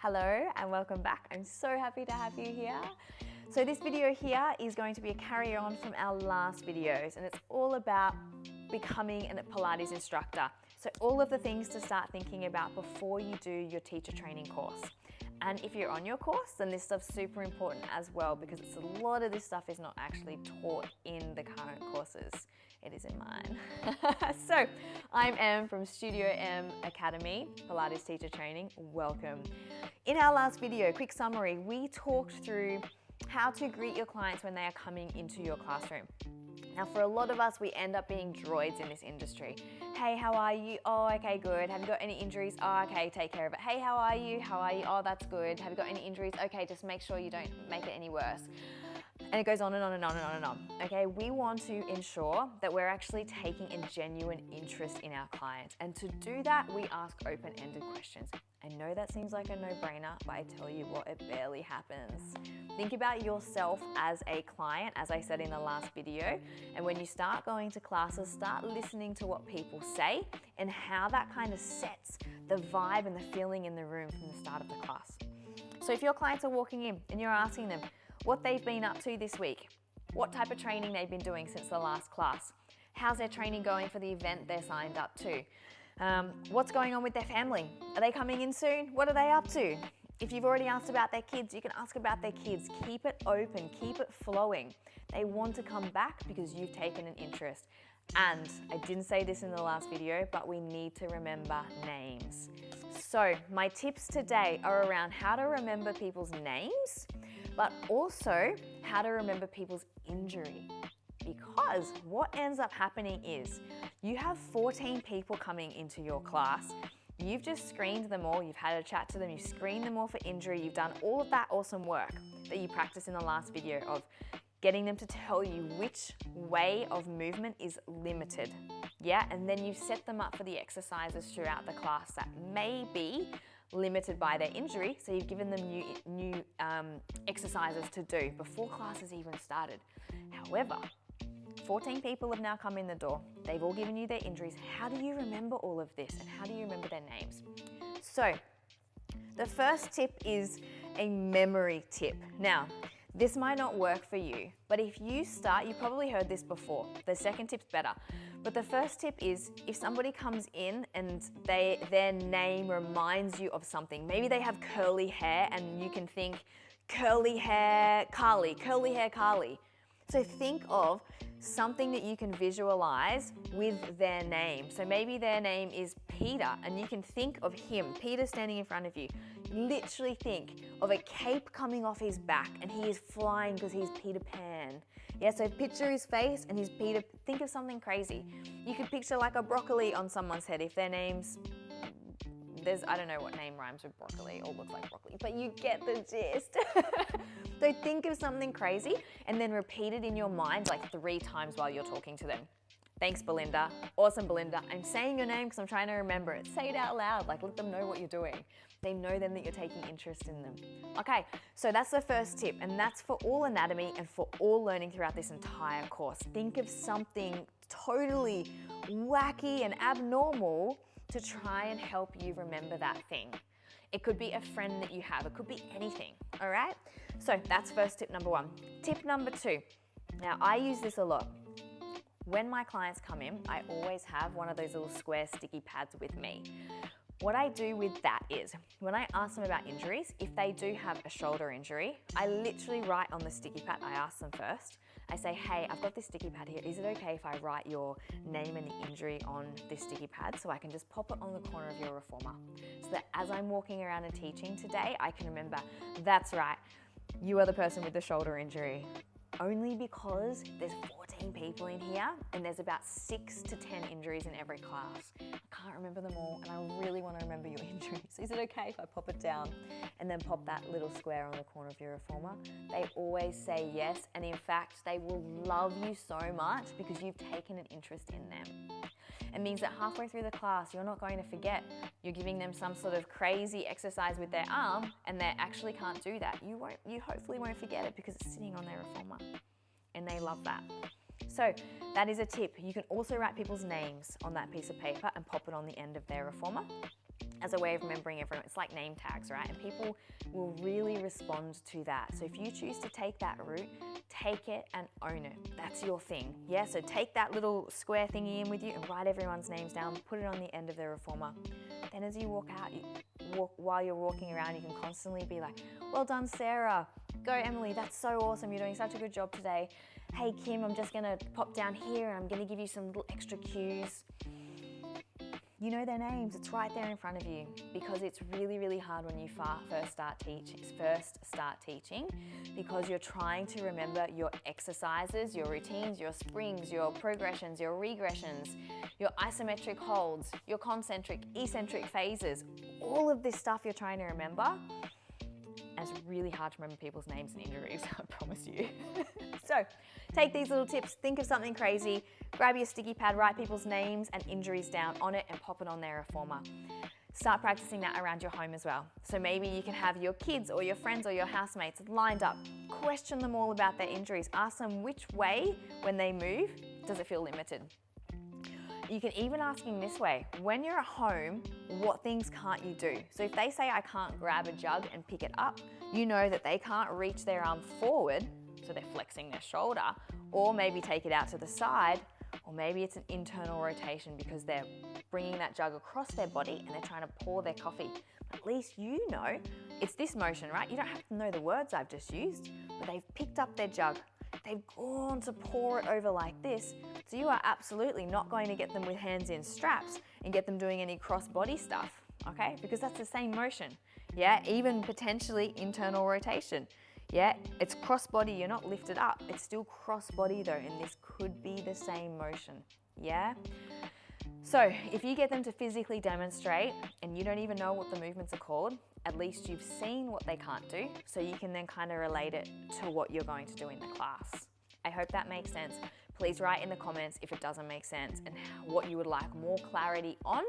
Hello and welcome back. I'm so happy to have you here. So this video here is going to be a carry on from our last videos, and it's all about becoming a Pilates instructor. So all of the things to start thinking about before you do your teacher training course. And if you're on your course, then this stuff's super important as well, because it's a lot of this stuff is not actually taught in the current courses. It is in mine. So I'm Em from Studio M Academy, Pilates teacher training. Welcome. In our last video, quick summary, we talked through how to greet your clients when they are coming into your classroom. Now, for a lot of us, we end up being droids in this industry. Hey, how are you? Oh, okay, good. Have you got any injuries? Oh, okay, take care of it. Hey, how are you? How are you? Oh, that's good. Have you got any injuries? Okay, just make sure you don't make it any worse. And it goes on and on and on and on and on. Okay, we want to ensure that we're actually taking a genuine interest in our clients. And to do that, we ask open-ended questions. I know that seems like a no-brainer, but I tell you what, it barely happens. Think about yourself as a client, as I said in the last video. And when you start going to classes, start listening to what people say and how that kind of sets the vibe and the feeling in the room from the start of the class. So if your clients are walking in and you're asking them what they've been up to this week, what type of training they've been doing since the last class, how's their training going for the event they're signed up to, what's going on with their family, are they coming in soon, what are they up to? If you've already asked about their kids, you can ask about their kids. Keep it open, keep it flowing. They want to come back because you've taken an interest. And I didn't say this in the last video, but we need to remember names. So my tips today are around how to remember people's names, but also how to remember people's injury. Because what ends up happening is you have 14 people coming into your class. You've just screened them all, you've had a chat to them, you've screened them all for injury, you've done all of that awesome work that you practiced in the last video of getting them to tell you which way of movement is limited. Yeah, and then you set them up for the exercises throughout the class that may be limited by their injury, so you've given them new exercises to do before class has even started. However, 14 people have now come in the door. They've all given you their injuries. How do you remember all of this, and how do you remember their names? So the first tip is a memory tip. Now, this might not work for you, but if you start, you probably heard this before. The second tip's better. But the first tip is if somebody comes in and their name reminds you of something, maybe they have curly hair and you can think curly hair Carly, curly hair Carly. So think of something that you can visualize with their name. So maybe their name is Peter and you can think of him, Peter standing in front of you. Literally think of a cape coming off his back and he is flying because he's Peter Pan. Yeah, so picture his face and he's Peter. Think of something crazy. You could picture like a broccoli on someone's head if their name's, I don't know what name rhymes with broccoli or looks like broccoli, but you get the gist. So think of something crazy and then repeat it in your mind like 3 times while you're talking to them. Thanks, Belinda. Awesome, Belinda. I'm saying your name because I'm trying to remember it. Say it out loud, like let them know what you're doing. They know then that you're taking interest in them. Okay, so that's the first tip, and that's for all anatomy and for all learning throughout this entire course. Think of something totally wacky and abnormal to try and help you remember that thing. It could be a friend that you have, it could be anything, all right? So that's first tip number 1. Tip number 2, now I use this a lot. When my clients come in, I always have one of those little square sticky pads with me. What I do with that is, when I ask them about injuries, if they do have a shoulder injury, I literally write on the sticky pad, I ask them first, I say, hey, I've got this sticky pad here. Is it okay if I write your name and the injury on this sticky pad so I can just pop it on the corner of your reformer? So that as I'm walking around and teaching today, I can remember, that's right, you are the person with the shoulder injury. Only because there's 14 people in here and there's about 6 to 10 injuries in every class. I can't remember them all and I really want to remember your injuries. Is it okay if I pop it down and then pop that little square on the corner of your reformer? They always say yes, and in fact they will love you so much because you've taken an interest in them. It means that halfway through the class, you're not going to forget. You're giving them some sort of crazy exercise with their arm and they actually can't do that. You hopefully won't forget it because it's sitting on their reformer and they love that. So that is a tip. You can also write people's names on that piece of paper and pop it on the end of their reformer. as a way of remembering everyone. It's like name tags, right? And people will really respond to that. So if you choose to take that route, take it and own it. That's your thing. Yeah, so take that little square thingy in with you and write everyone's names down, put it on the end of the reformer. Then as you walk out, while you're walking around, you can constantly be like, well done, Sarah. Go, Emily, that's so awesome. You're doing such a good job today. Hey, Kim, I'm just gonna pop down here and I'm gonna give you some little extra cues. You know their names, it's right there in front of you, because it's really, really hard when you first start teaching, because you're trying to remember your exercises, your routines, your springs, your progressions, your regressions, your isometric holds, your concentric, eccentric phases, all of this stuff you're trying to remember. And it's really hard to remember people's names and injuries, I promise you. So take these little tips, think of something crazy, grab your sticky pad, write people's names and injuries down on it and pop it on their reformer. Start practicing that around your home as well. So maybe you can have your kids or your friends or your housemates lined up, question them all about their injuries, ask them which way, when they move, does it feel limited? You can even ask them this way: when you're at home, what things can't you do? So if they say, I can't grab a jug and pick it up, you know that they can't reach their arm forward, so they're flexing their shoulder, or maybe take it out to the side, or maybe it's an internal rotation because they're bringing that jug across their body and they're trying to pour their coffee. At least you know it's this motion, right? You don't have to know the words I've just used, but they've picked up their jug. They've gone to pour it over like this. So you are absolutely not going to get them with hands in straps and get them doing any cross-body stuff, okay? Because that's the same motion, yeah? Even potentially internal rotation, yeah? It's cross-body, you're not lifted up. It's still cross-body though, and this could be the same motion, yeah? So if you get them to physically demonstrate and you don't even know what the movements are called, at least you've seen what they can't do, so you can then kind of relate it to what you're going to do in the class. I hope that makes sense. Please write in the comments if it doesn't make sense and what you would like more clarity on.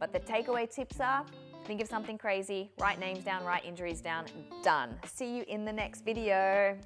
But the takeaway tips are, think of something crazy, write names down, write injuries down, done. See you in the next video.